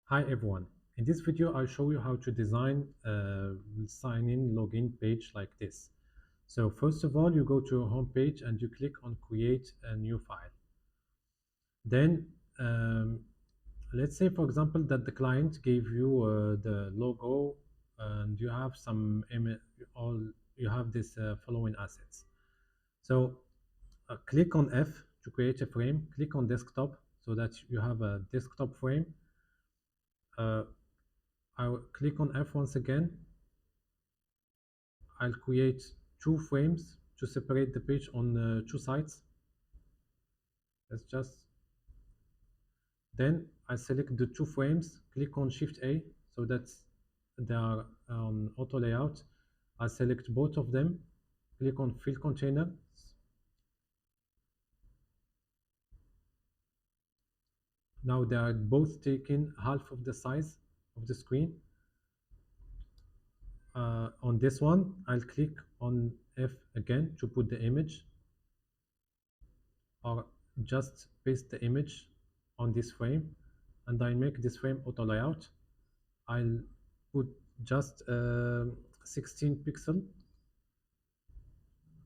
Hi everyone. In this video, I'll show you how to design a sign-in login page like this. So first of all, you go to your home page and you click on create a new file. Then let's say, for example, that the client gave you the logo and you have some all you have this following assets. So click on F to create a frame. Click on desktop so that you have a desktop frame. Uh, I'll click on F once again. I'll create two frames to separate the page on two sides. Let's just then I select the two frames, click on Shift A so that they are auto layout. I select both of them, click on fill container. Now they are both taking half of the size of the screen. On this one, I'll click on F again to put the image, or just paste the image on this frame, and I make this frame auto layout. I'll put just 16 pixel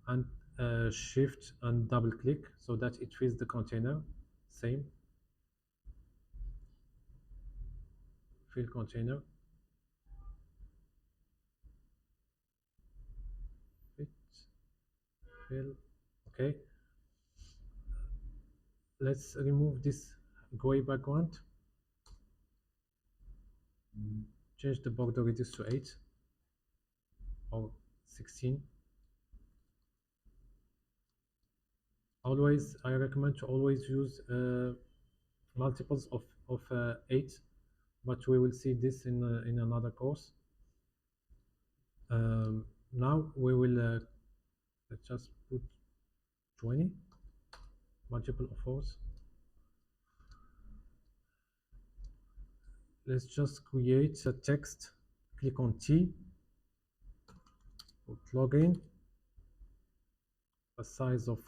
and shift and double click so that it fits the container. Same, fill container, fit, fill. Okay, let's remove this gray background. Change the border radius to 8 or 16. Always, I recommend to always use multiples of 8, but we will see this in another course. Now we will let's just put 20 multiple of 4. Let's just create a text. Click on T, put login, a size of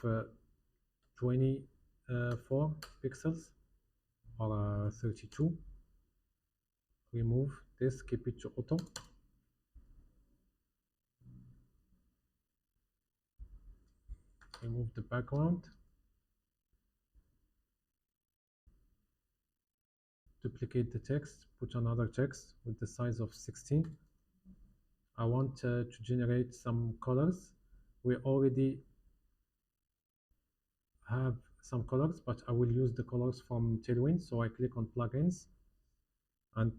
24 pixels or 32. Remove this, keep it to auto. Remove the background. Duplicate the text, put another text with the size of 16. I want to generate some colors. We already have some colors, but I will use the colors from Tailwind. So I click on plugins and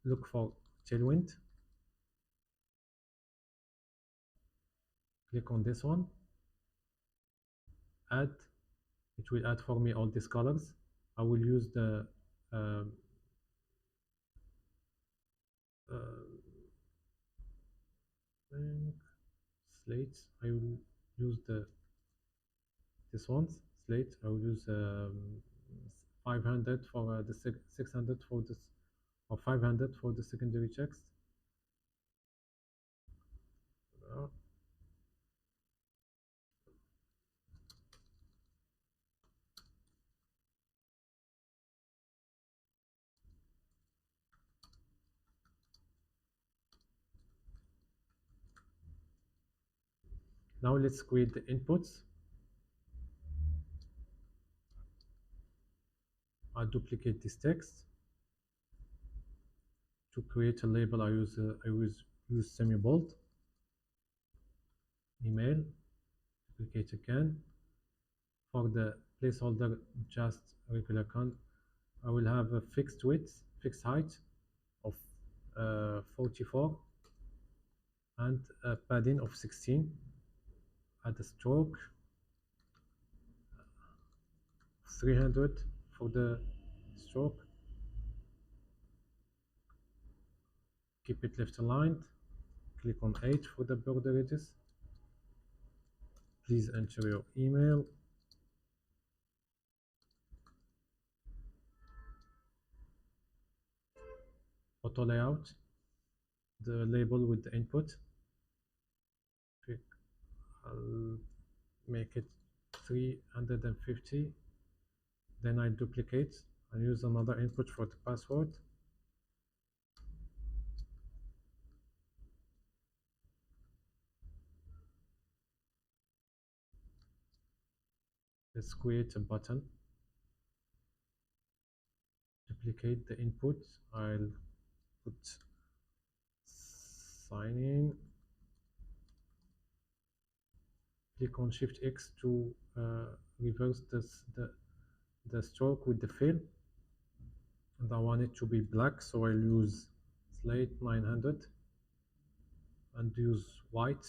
look for Tailwind. Click on this one, add. It will add for me all these colors. I will use the slate. I will use this ones slate. I will use 500 for the 600 for this, or 500 for the secondary text. Now let's create the inputs. I duplicate this text. To create a label, I use semi-bold. Email, duplicate again. For the placeholder, just regular con. I will have a fixed width, fixed height of 44 and a padding of 16. Add a stroke, 300 for the stroke. Keep it left aligned. Click on 8 for the border radius. Please enter your email. Auto layout, the label with the input. I'll make it 350. Then I duplicate and use another input for the password. Let's create a button. Duplicate the input. I'll put sign in. Click on Shift X to reverse the stroke with the fill. And I want it to be black, so I'll use slate 900 and use white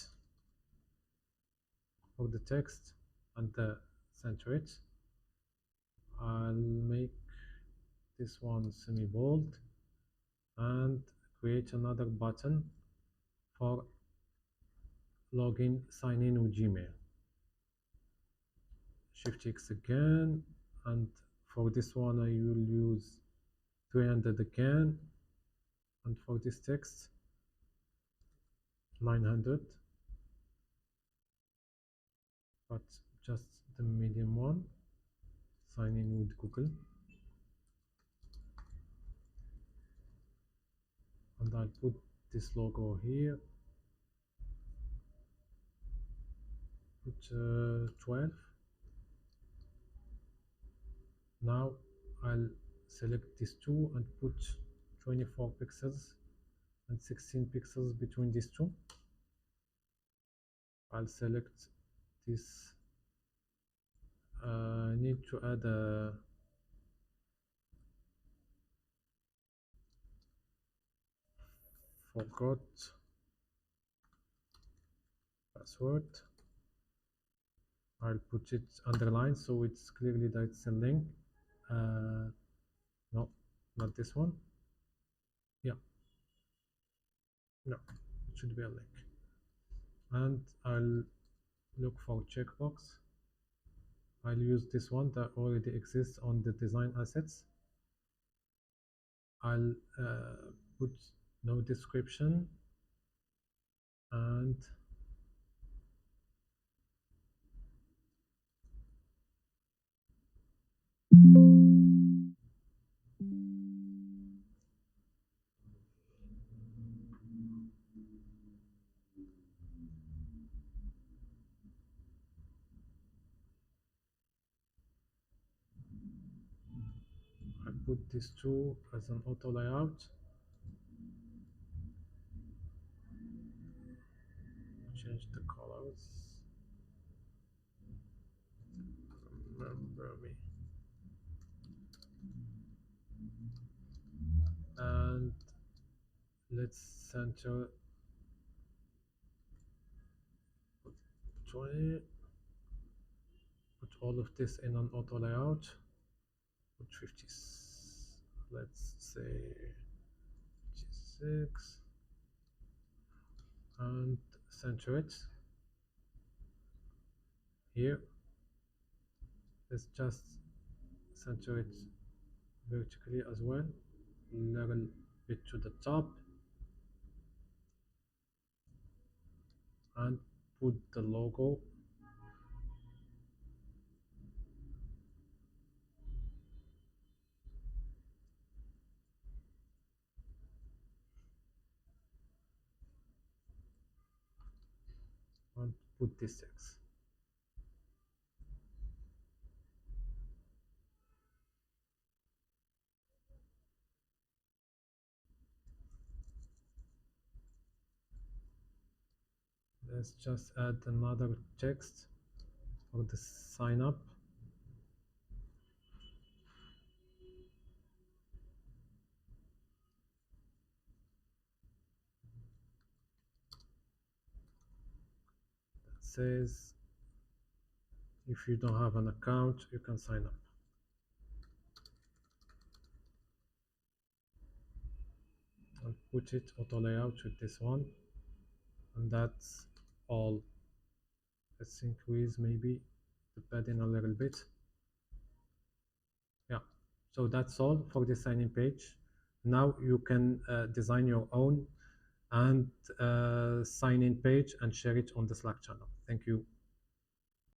for the text and center it. I'll make this one semi-bold and create another button for login, sign in with Gmail. Shift X again, and for this one I will use 300 again, and for this text 900, but just the medium one. Sign in with Google, and I'll put this logo here. Put 12. Now I'll select these two and put 24 pixels and 16 pixels between these two. I'll select this. I need to add a forgot password. I'll put it underlined so it's clearly that it's a link. No, not this one. Yeah, no, it should be a link. And I'll look for checkbox. I'll use this one that already exists on the design assets. I'll put no description and I put these two as an auto layout. Change the colors. Remember me. And let's center 20. Put all of this in an auto layout. Put 50. Let's say 56. And center it here. Let's just center it vertically as well, level it to the top, and put the logo and put this text. Let's just add another text for the sign up. That says if you don't have an account, you can sign up. And put it auto layout with this one, and that's all. Let's increase maybe the padding a little bit. Yeah, so that's all for the sign-in page. Now you can design your own and sign-in page and share it on the Slack channel. Thank you.